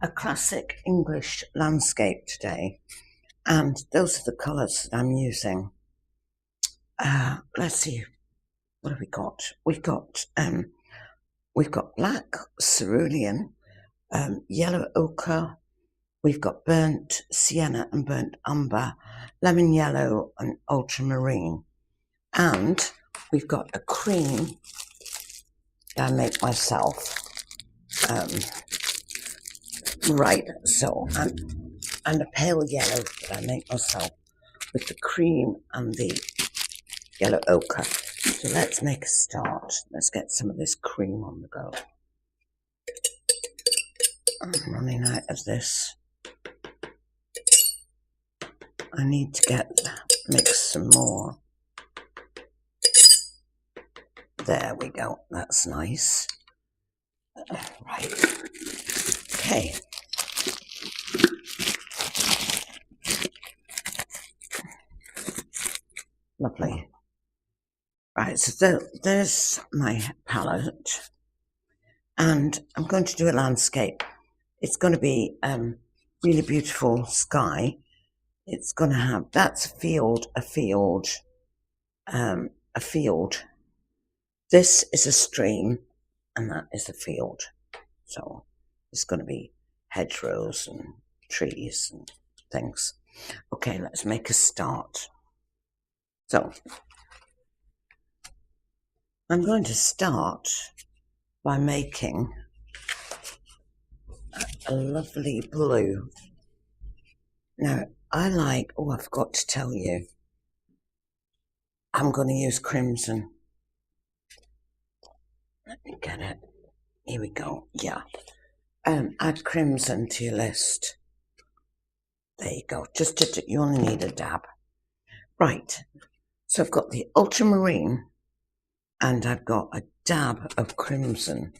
a classic English landscape today, and those are the colours that I'm using. Let's see, what have we got? We've got black cerulean, yellow ochre, we've got burnt sienna and burnt umber, lemon yellow and ultramarine, and we've got a cream that I make myself. Right, so and a pale yellow that I make myself with the cream and the yellow ochre. So let's make a start. Let's get some of this cream on the go. I'm running out of this. I need to mix some more. There we go. That's nice. Right. Okay. Lovely. Right, so there's my palette, and I'm going to do a landscape. It's going to be really beautiful sky. It's going to have, that's a field. This is a stream, and that is a field. So it's going to be hedgerows and trees and things. Okay, let's make a start. So I'm going to start by making a lovely blue. Now, I like, oh, I forgot to tell you, I'm going to use crimson. Let me get it. Here we go. Yeah. Add crimson to your list. There you go. You only need a dab. Right. So I've got the ultramarine, and I've got a dab of crimson,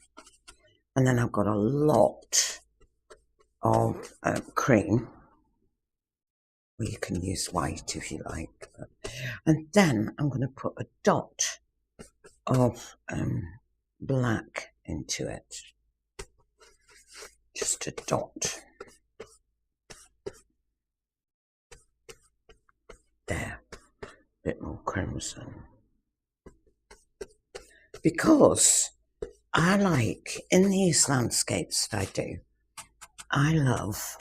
and then I've got a lot of cream. Well, you can use white if you like. And then I'm going to put a dot of black into it. Just a dot. There. A bit more crimson. Because I like, in these landscapes that I do, I love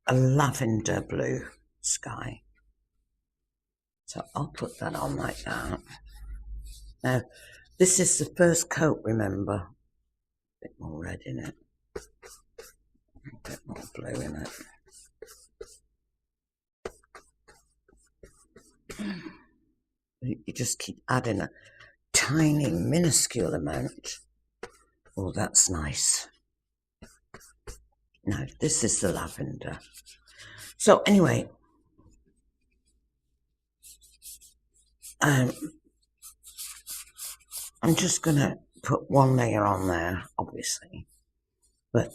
a lavender blue sky. So I'll put that on like that. Now, this is the first coat, remember. A bit more red in it. A bit more blue in it. You just keep adding a tiny, minuscule amount. Oh, that's nice. Now, this is the lavender. So anyway, I'm just going to put one layer on there, obviously, but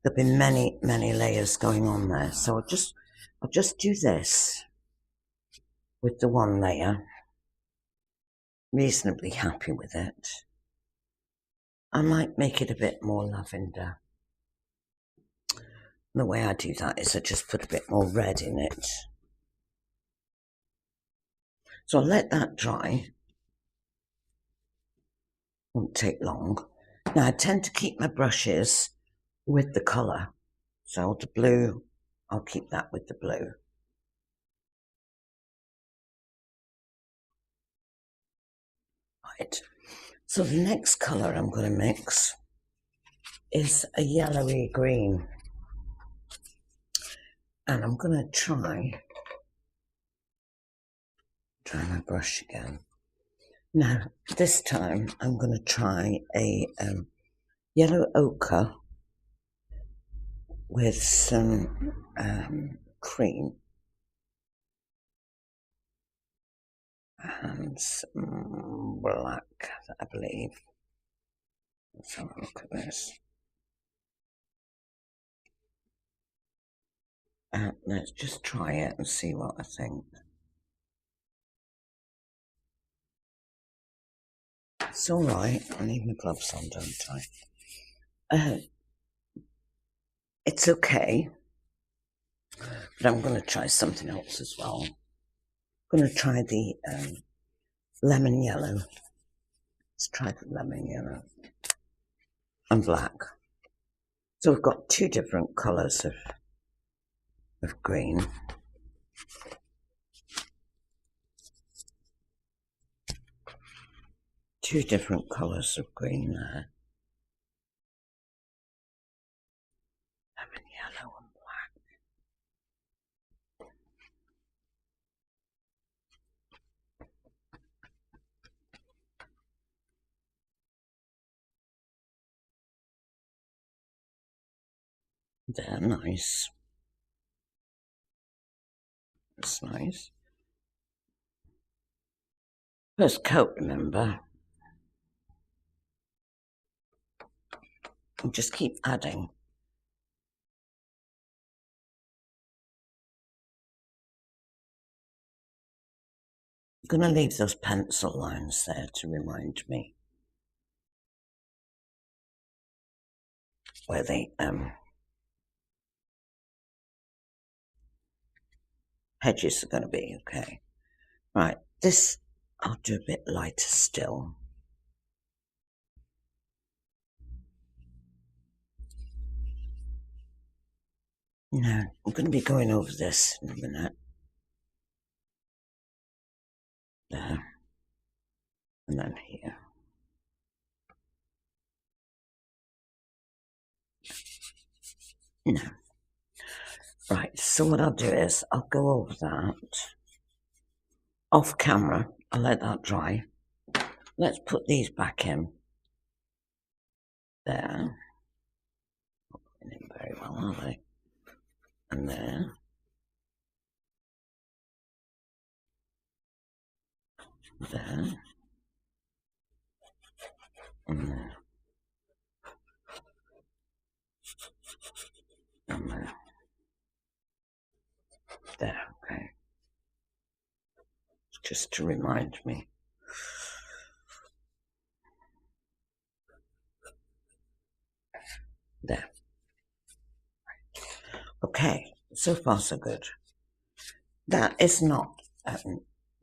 there'll be many, many layers going on there. So I'll just do this with the one layer. Reasonably happy with it. I might make it a bit more lavender. And the way I do that is I just put a bit more red in it. So I'll let that dry. Won't take long. Now I tend to keep my brushes with the colour. So the blue, I'll keep that with the blue. Right. So the next colour I'm going to mix is a yellowy green. And I'm going to try my brush again. Now, this time I'm going to try a yellow ochre with some cream and some black, I believe. Let's have a look at this. Let's just try it and see what I think. It's all right. I need my gloves on, don't I? it's okay, but I'm going to try something else as well. I'm going to try the lemon yellow. Let's try the lemon yellow and black. So we've got two different colours of green. Two different colours of green there. Lemon yellow and black. They're nice. That's nice. First coat, remember. And just keep adding. I'm going to leave those pencil lines there to remind me where the hedges are going to be. Okay, right, this I'll do a bit lighter still. No, I'm going to be going over this in a minute. There, and then here. No. Right, so what I'll do is I'll go over that off camera. I'll let that dry. Let's put these back in. There. Not putting in very well, are they? And there. There. And there. And there. There, okay. Just to remind me. There. Okay, so far so good. That is not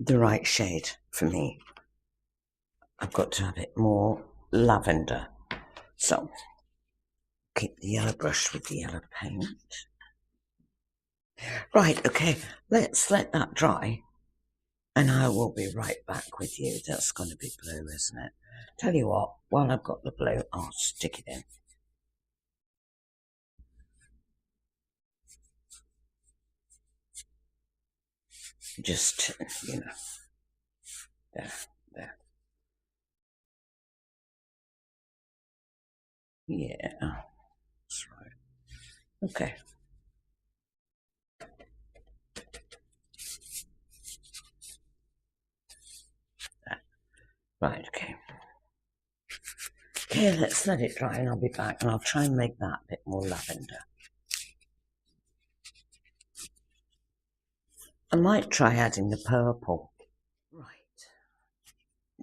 the right shade for me. I've got to have it more lavender. So, keep the yellow brush with the yellow paint. Right, okay, let's let that dry. And I will be right back with you. That's going to be blue, isn't it? Tell you what, while I've got the blue, I'll stick it in. Just, you know, there, there. Yeah, that's right. Okay. There. Right, okay. Okay, let's let it dry and I'll be back and I'll try and make that a bit more lavender. I might try adding the purple. Right.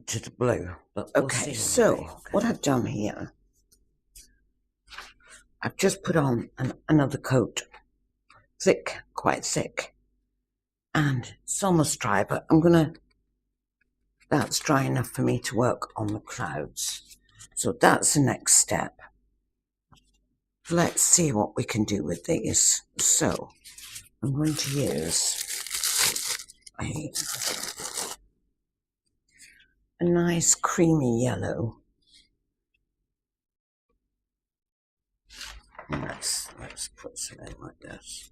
To the blue. But we'll okay, so what I've done here, I've just put on another coat. Thick, quite thick. And it's almost dry, but that's dry enough for me to work on the clouds. So that's the next step. Let's see what we can do with these. So I'm going to use a nice creamy yellow. And let's put some in like this.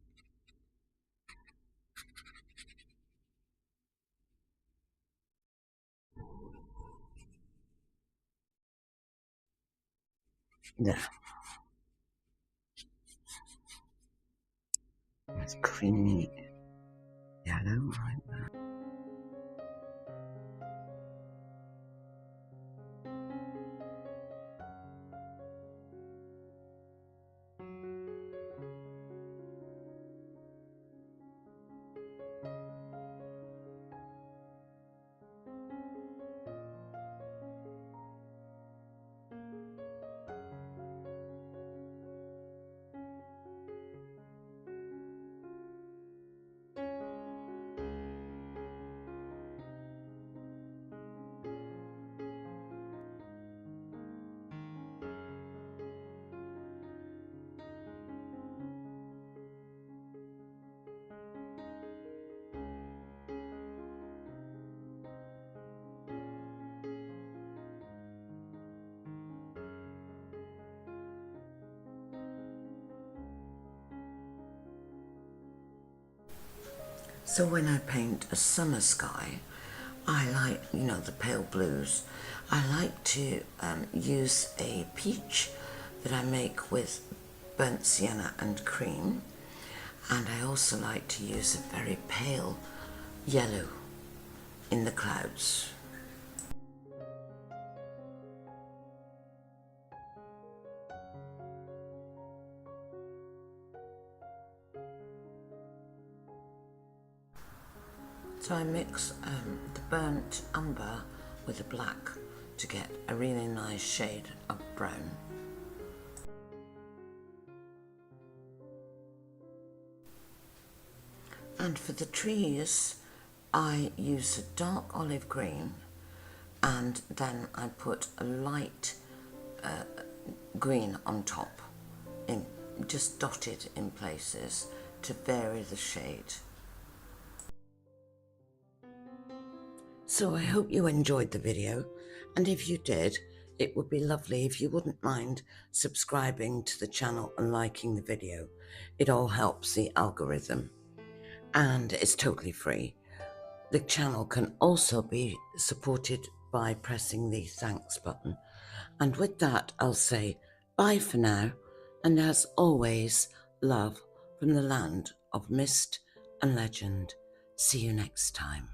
There. It's creamy yellow like that. So when I paint a summer sky, I like, you know, the pale blues. I like to use a peach that I make with burnt sienna and cream, and I also like to use a very pale yellow in the clouds. So I mix the burnt umber with the black to get a really nice shade of brown. And for the trees, I use a dark olive green, and then I put a light green on top, just dotted in places to vary the shade. So I hope you enjoyed the video, and if you did, it would be lovely if you wouldn't mind subscribing to the channel and liking the video. It all helps the algorithm, and it's totally free. The channel can also be supported by pressing the thanks button. And with that, I'll say bye for now, and as always, love from the land of mist and legend. See you next time.